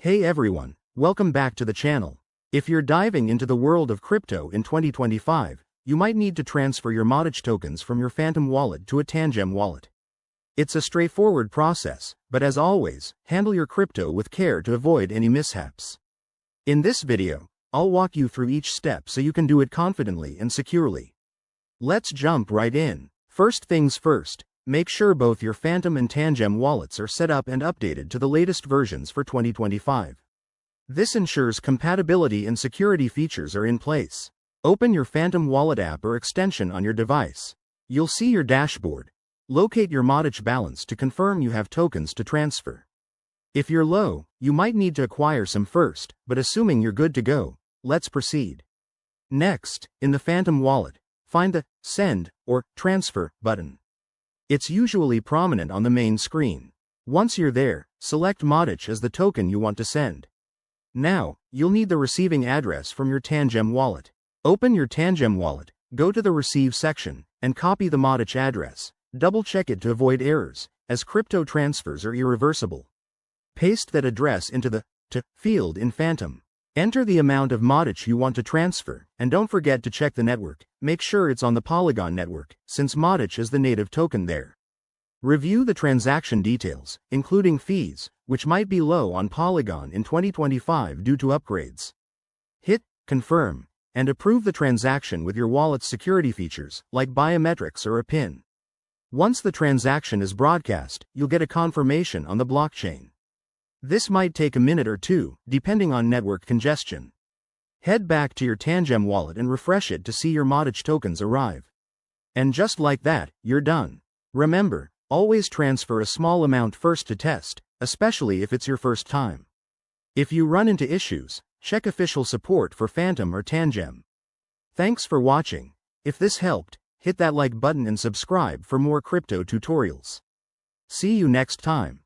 Hey everyone, welcome back to the channel. If you're diving into the world of crypto in 2025, you might need to transfer your Modic tokens from your Phantom wallet to a Tangem wallet. It's a straightforward process, but as always, handle your crypto with care to avoid any mishaps. In this video, I'll walk you through each step so you can do it confidently and securely. Let's jump right in. First things first, make sure both your Phantom and Tangem wallets are set up and updated to the latest versions for 2025. This ensures compatibility and security features are in place. Open your Phantom wallet app or extension on your device. You'll see your dashboard. Locate your Modic balance to confirm you have tokens to transfer. If you're low, you might need to acquire some first, but assuming you're good to go, let's proceed. Next, in the Phantom wallet, find the Send or Transfer button. It's usually prominent on the main screen. Once you're there, select Modic as the token you want to send. Now, you'll need the receiving address from your Tangem wallet. Open your Tangem wallet, go to the Receive section, and copy the Modic address. Double-check it to avoid errors, as crypto transfers are irreversible. Paste that address into the To field in Phantom. Enter the amount of Modic you want to transfer, and don't forget to check the network. Make sure it's on the Polygon network, since Modic is the native token there. Review the transaction details, including fees, which might be low on Polygon in 2025 due to upgrades. Hit Confirm, and approve the transaction with your wallet's security features, like biometrics or a PIN. Once the transaction is broadcast, you'll get a confirmation on the blockchain. This might take a minute or two, depending on network congestion. Head back to your Tangem wallet and refresh it to see your Modic tokens arrive. And just like that, you're done. Remember, always transfer a small amount first to test, especially if it's your first time. If you run into issues, check official support for Phantom or Tangem. Thanks for watching. If this helped, hit that like button and subscribe for more crypto tutorials. See you next time.